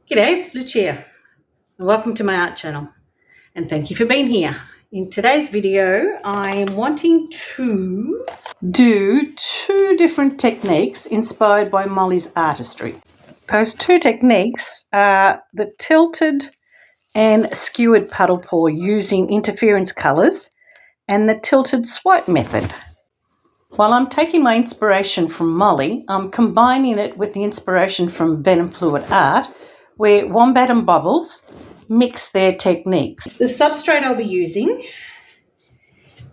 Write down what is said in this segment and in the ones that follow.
G'day, it's Lucia and welcome to my art channel and thank you for being here. In today's video I'm wanting to do two different techniques inspired by Molly's Artistry. Those two techniques are the tilted and skewered puddle pour using interference colours and the tilted swipe method. While I'm taking my inspiration from Molly, I'm combining it with the inspiration from Venom Fluid Art, where Wombat and Bubbles mix their techniques. The substrate I'll be using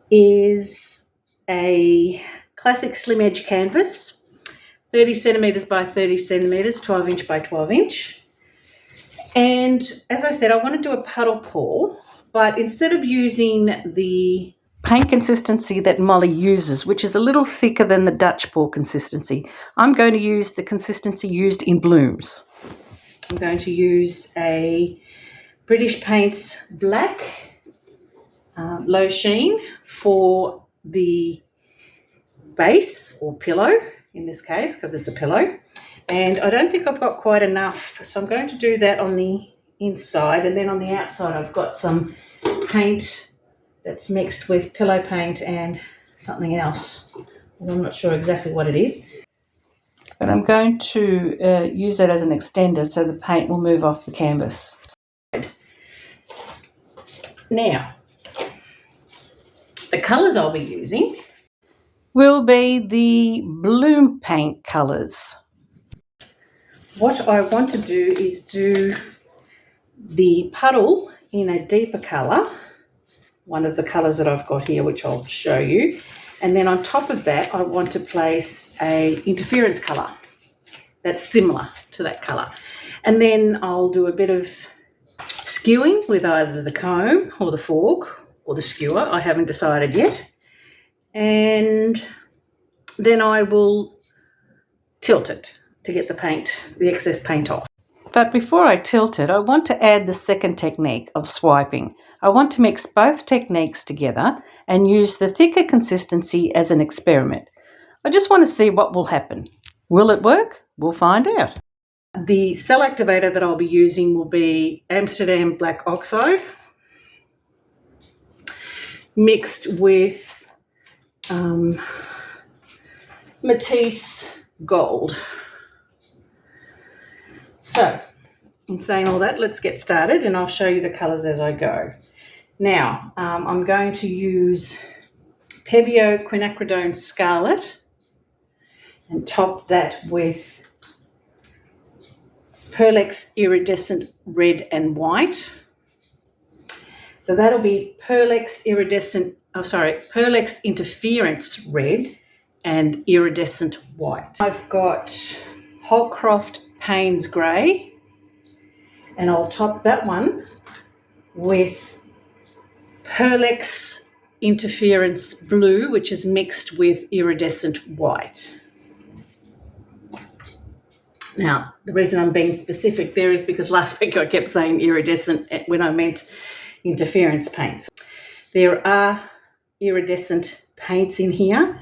is a classic slim edge canvas, 30 centimetres by 30 centimetres, 12 inch by 12 inch. And as I said, I want to do a puddle pour, but instead of using the paint consistency that Molly uses, which is a little thicker than the Dutch pour consistency, I'm going to use the consistency used in blooms. I'm going to use a British Paints black low sheen for the base or pillow in this case, because it's a pillow. And I don't think I've got quite enough, so I'm going to do that on the inside, and then on the outside I've got some paint that's mixed with pillow paint and something else. I'm not sure exactly what it is. But I'm going to use it as an extender so the paint will move off the canvas. Now, the colours I'll be using will be the bloom paint colours. What I want to do is do the puddle in a deeper colour, one of the colours that I've got here, which I'll show you. And then on top of that, I want to place a interference colour that's similar to that colour. And then I'll do a bit of skewing with either the comb or the fork or the skewer. I haven't decided yet. And then I will tilt it to get the excess paint off. But before I tilt it, I want to add the second technique of swiping. I want to mix both techniques together and use the thicker consistency as an experiment. I just want to see what will happen. Will it work? We'll find out. The cell activator that I'll be using will be Amsterdam Black Oxide mixed with Matisse Gold. So, in saying all that, let's get started and I'll show you the colours as I go. Now, I'm going to use Pebeo Quinacridone Scarlet and top that with Pearlex Iridescent Red and White. So that'll be Pearlex Interference Red and Iridescent White. I've got Holcroft Paynes Grey, and I'll top that one with Pearlex Interference Blue, which is mixed with Iridescent White. Now, the reason I'm being specific there is because last week I kept saying iridescent when I meant interference paints. There are iridescent paints in here,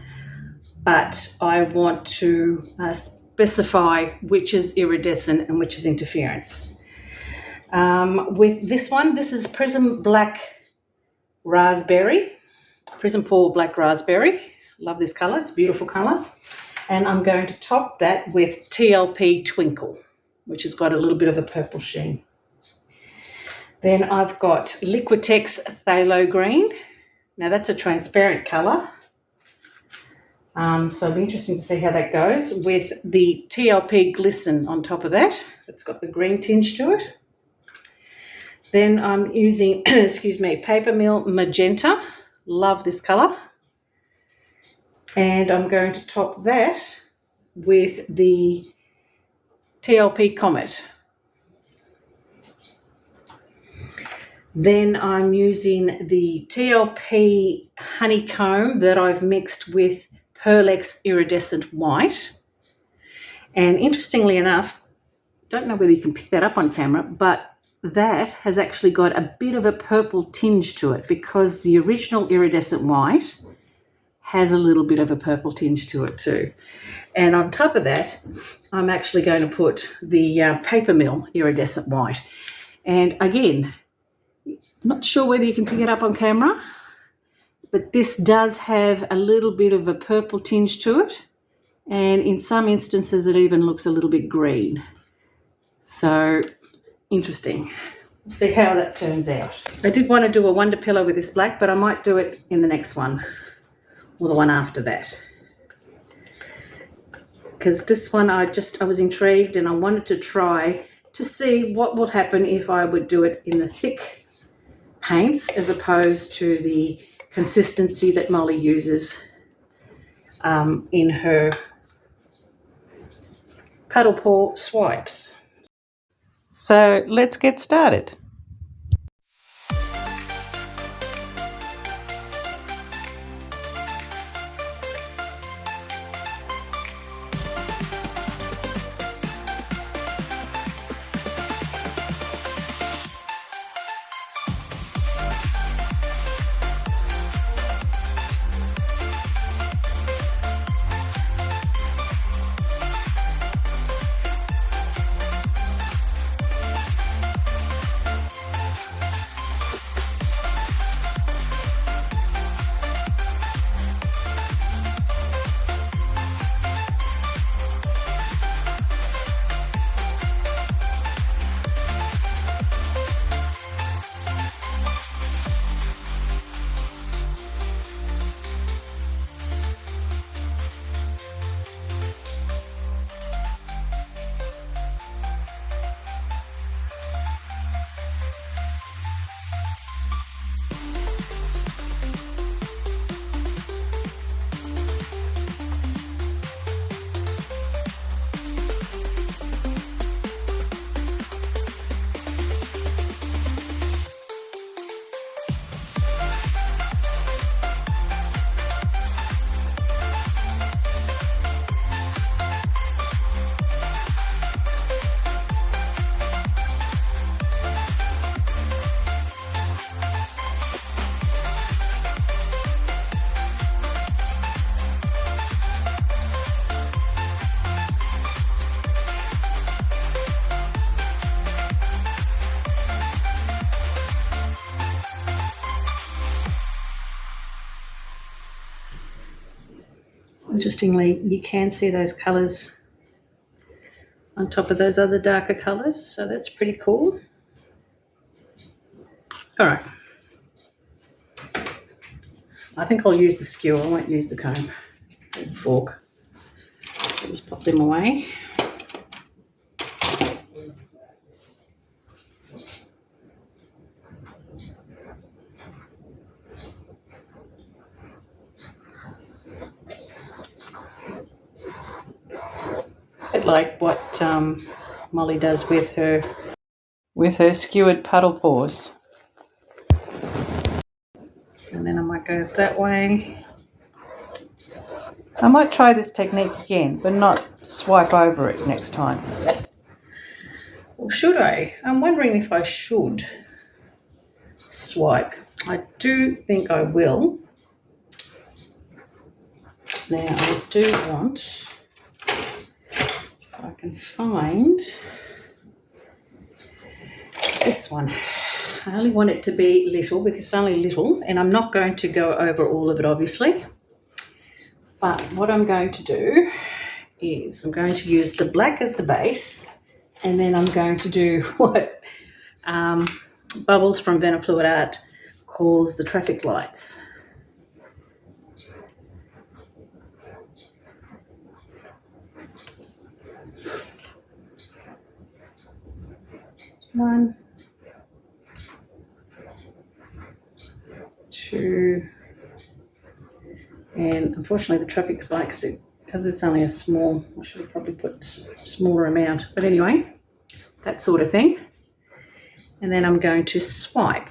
but I want to specify which is iridescent and which is interference. With this one, this is Prizm Black Rasberry, Prizm Pour Black Rasberry. Love this colour, it's a beautiful colour. And I'm going to top that with TLP Twinkle, which has got a little bit of a purple sheen. Then I've got Liquitex Phthalo Green. Now that's a transparent colour. So it'll be interesting to see how that goes with the TLP Glisten on top of that. It's got the green tinge to it. Then I'm using, Papermill Magenta. Love this colour. And I'm going to top that with the TLP Comet. Then I'm using the TLP Honeycomb that I've mixed with Pearlex Iridescent White. And interestingly enough, don't know whether you can pick that up on camera, but that has actually got a bit of a purple tinge to it because the original Iridescent White has a little bit of a purple tinge to it too. And on top of that, I'm actually going to put the Papermill Iridescent White. And again, not sure whether you can pick it up on camera, but this does have a little bit of a purple tinge to it. And in some instances, it even looks a little bit green. So, interesting. We'll see how that turns out. I did want to do a wonder pillow with this black, but I might do it in the next one, or the one after that. Because this one I was intrigued and I wanted to try to see what will happen if I would do it in the thick paints as opposed to the consistency that Molly uses in her paddle paw swipes. So let's get started. Interestingly, you can see those colours on top of those other darker colours, so that's pretty cool. All right. I think I'll use the skewer, I won't use the comb or the fork. I'll just pop them away. Like what Molly does with her skewered puddle paws. And then I might go that way. I might try this technique again, but not swipe over it next time. Or should I? I'm wondering if I should swipe. I do think I will. Now I do want, I can find this one. I only want it to be little because it's only little, and I'm not going to go over all of it obviously, but what I'm going to do is I'm going to use the black as the base, and then I'm going to do what Bubbles from Venom Fluid Art calls the traffic lights. One, two, and unfortunately the traffic lights, because it's only a small, I should have probably put a smaller amount, but anyway, that sort of thing. And then I'm going to swipe.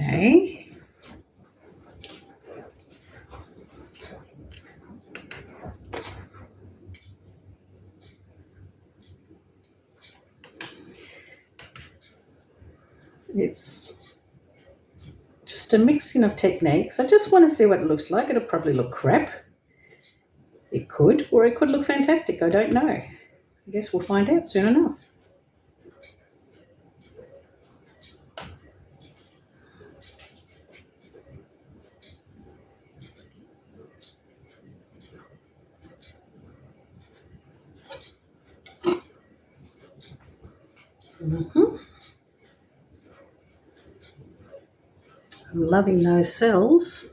Okay. It's just a mixing of techniques. I just want to see what it looks like. It'll probably look crap. It could, or it could look fantastic. I don't know. I guess we'll find out soon enough. I'm loving those cells.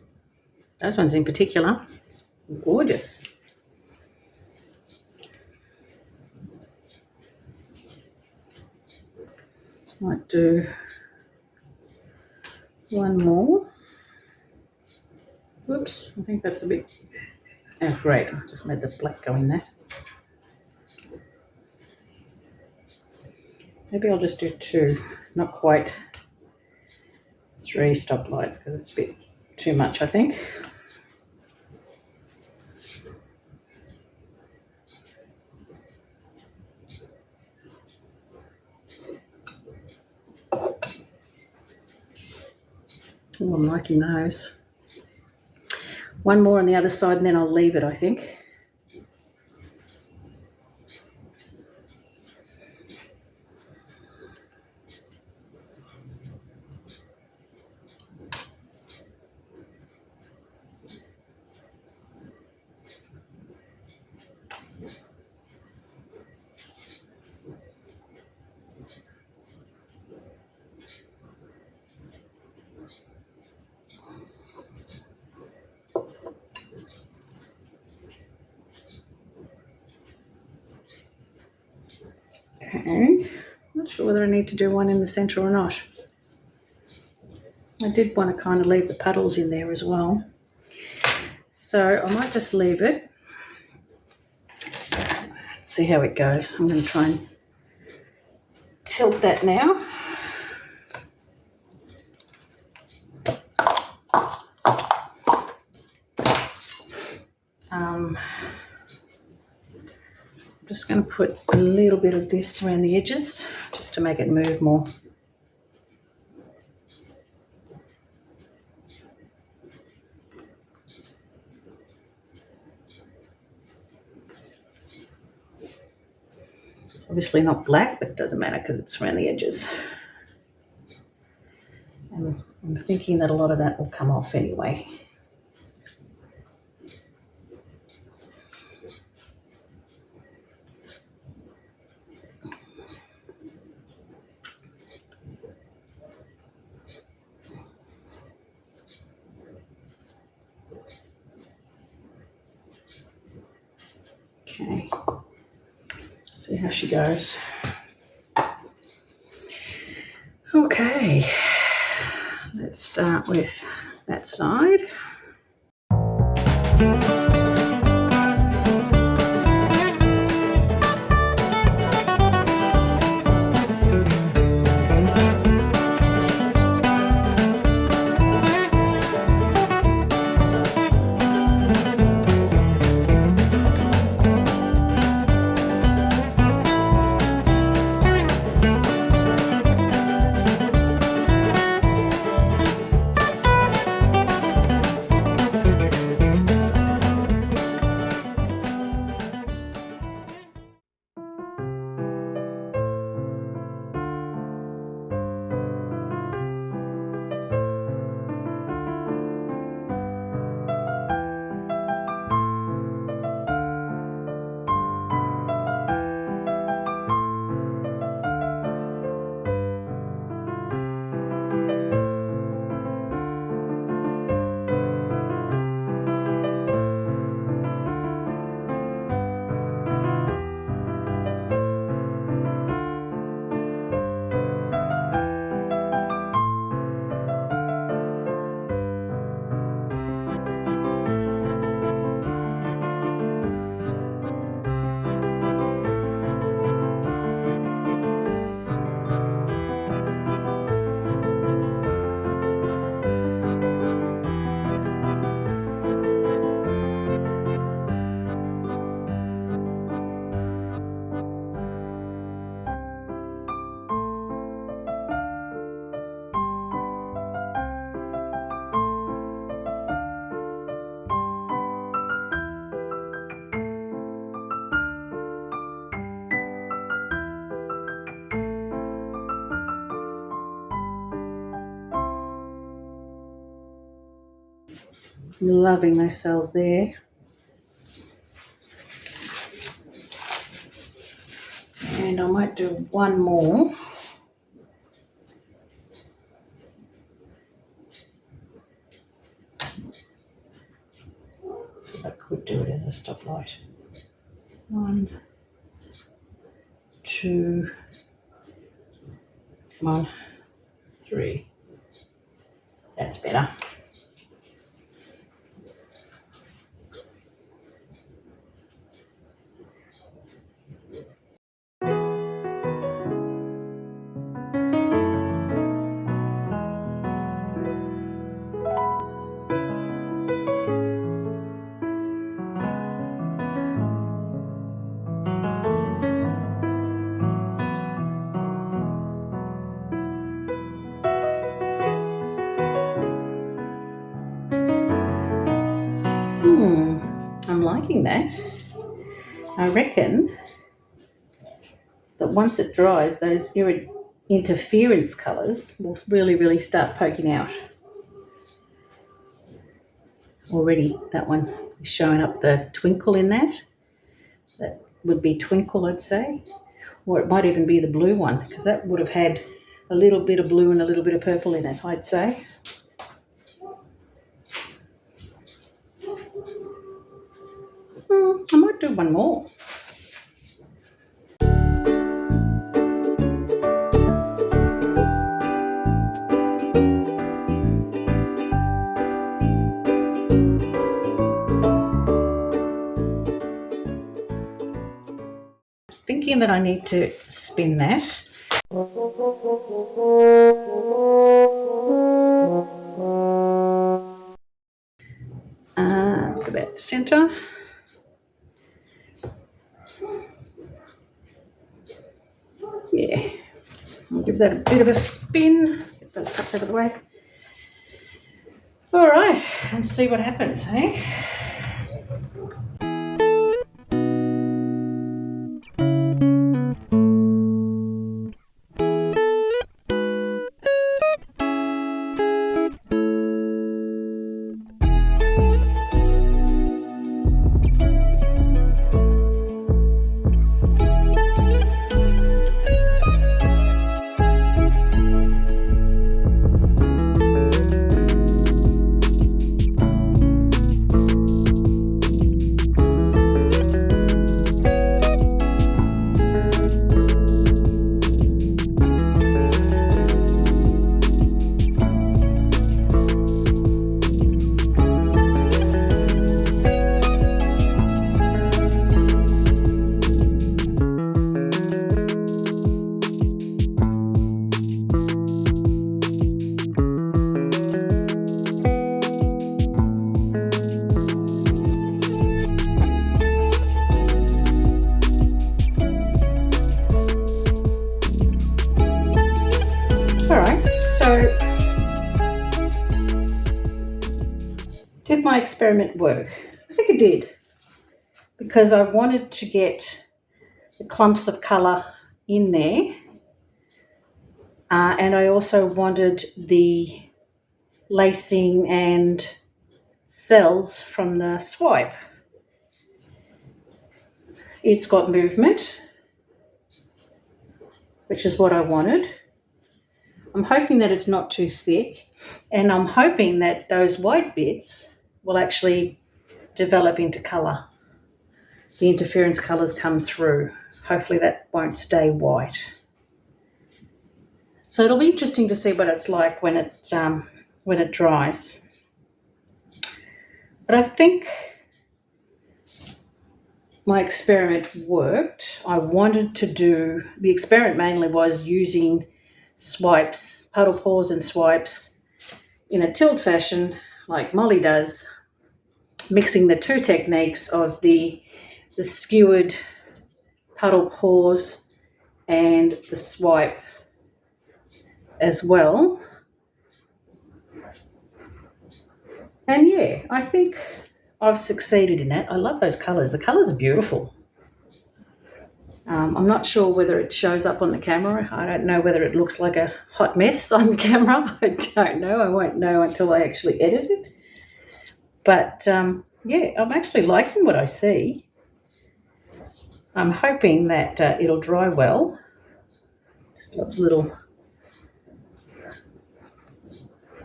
Those ones in particular. Gorgeous. Might do one more. Whoops, I think that's a bit... Oh, great. I just made the black go in there. Maybe I'll just do 2, not quite 3 stoplights because it's a bit too much, I think. Oh, I'm liking those. One more on the other side and then I'll leave it, I think. Okay, not sure whether I need to do one in the centre or not. I did want to kind of leave the puddles in there as well. So I might just leave it. Let's see how it goes. I'm going to try and tilt that now. I'm just going to put a little bit of this around the edges just to make it move more. It's obviously not black, but it doesn't matter because it's around the edges. And I'm thinking that a lot of that will come off anyway. Okay, see how she goes. Okay, let's start with that side. I'm loving those cells there. And I might do one more. So I could do it as a stoplight. 1, 2, come on, 3. That's better. I'm liking that. I reckon that once it dries, those interference colours will really start poking out. Already that one is showing up the Twinkle in that. That would be Twinkle, I'd say. Or it might even be the blue one, because that would have had a little bit of blue and a little bit of purple in it, I'd say. I might do one more. Thinking that I need to spin that. It's about centre. Yeah, I'll give that a bit of a spin. Get those cups out of the way. All right, and see what happens, hey? Did my experiment work? I think it did, because I wanted to get the clumps of colour in there, and I also wanted the lacing and cells from the swipe. It's got movement, which is what I wanted. I'm hoping that it's not too thick, and I'm hoping that those white bits will actually develop into colour. The interference colours come through. Hopefully that won't stay white. So it'll be interesting to see what it's like when it dries. But I think my experiment worked. I wanted to do, the experiment mainly was using swipes, puddle pours and swipes in a tilt fashion like Molly does, mixing the two techniques of the skewered puddle pours and the swipe as well. And yeah, I think I've succeeded in that. I love those colours. The colours are beautiful. I'm not sure whether it shows up on the camera. I don't know whether it looks like a hot mess on the camera. I don't know. I won't know until I actually edit it. But, yeah, I'm actually liking what I see. I'm hoping that it'll dry well. Just lots of little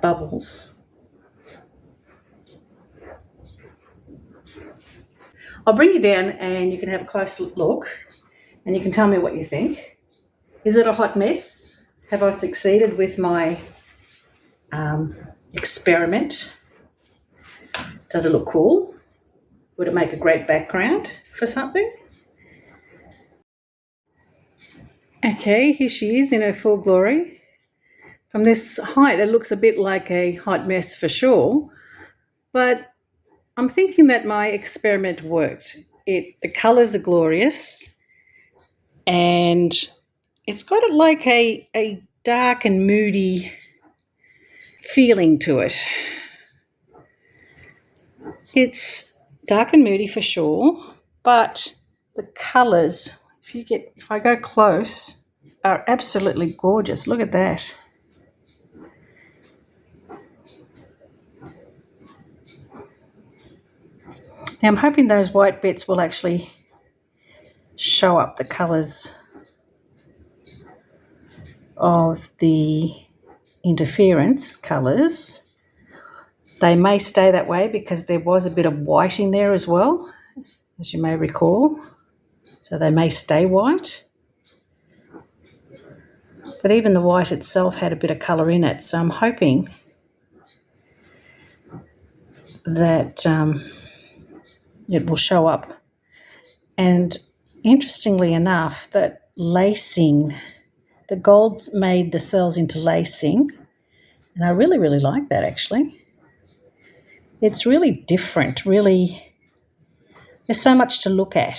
bubbles. I'll bring you down and you can have a close look and you can tell me what you think. Is it a hot mess? Have I succeeded with my experiment? Does it look cool? Would it make a great background for something? Okay, here she is in her full glory. From this height, it looks a bit like a hot mess for sure, but I'm thinking that my experiment worked. The colours are glorious, and it's got like a dark and moody feeling to it. It's dark and moody for sure, but the colours, if I go close, are absolutely gorgeous. Look at that. Now I'm hoping those white bits will actually show up the colours of the interference colours. They may stay that way because there was a bit of white in there as well, as you may recall. So they may stay white. But even the white itself had a bit of colour in it. So I'm hoping that it will show up. And interestingly enough, that lacing, the gold made the cells into lacing. And I really, really like that actually. It's really different, really. There's so much to look at.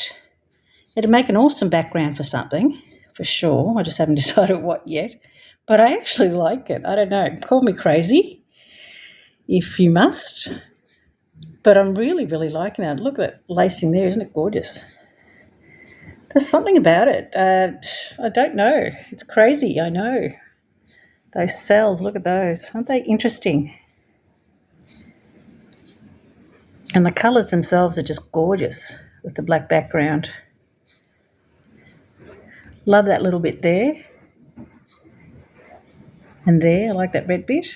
It'd make an awesome background for something, for sure. I just haven't decided what yet. But I actually like it. I don't know. Call me crazy if you must. But I'm really, really liking it. Look at that lacing there. Isn't it gorgeous? There's something about it. I don't know. It's crazy, I know. Those cells, look at those. Aren't they interesting? And the colours themselves are just gorgeous with the black background. Love that little bit there. And there, I like that red bit.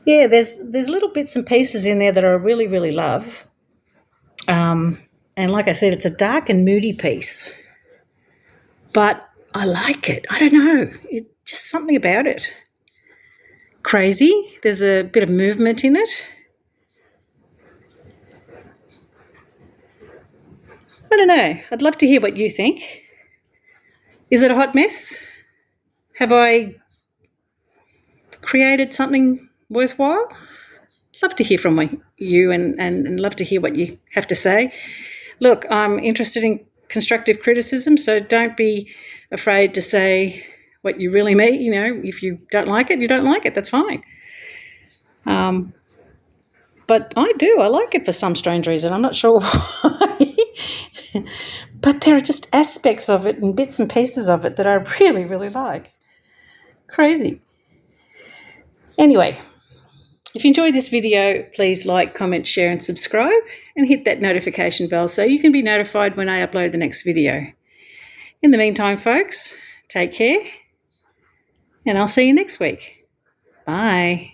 Yeah, there's little bits and pieces in there that I really, really love. And like I said, it's a dark and moody piece. But I like it. I don't know. It's just something about it. Crazy. There's a bit of movement in it. I don't know. I'd love to hear what you think. Is it a hot mess? Have I created something worthwhile? Love to hear from you and love to hear what you have to say. Look, I'm interested in constructive criticism, so don't be afraid to say what you really mean. You know, if you don't like it, you don't like it. That's fine. But I do. I like it for some strange reason. I'm not sure why. But there are just aspects of it and bits and pieces of it that I really, really like. Crazy. Anyway, if you enjoyed this video, please like, comment, share and subscribe and hit that notification bell so you can be notified when I upload the next video. In the meantime, folks, take care and I'll see you next week. Bye.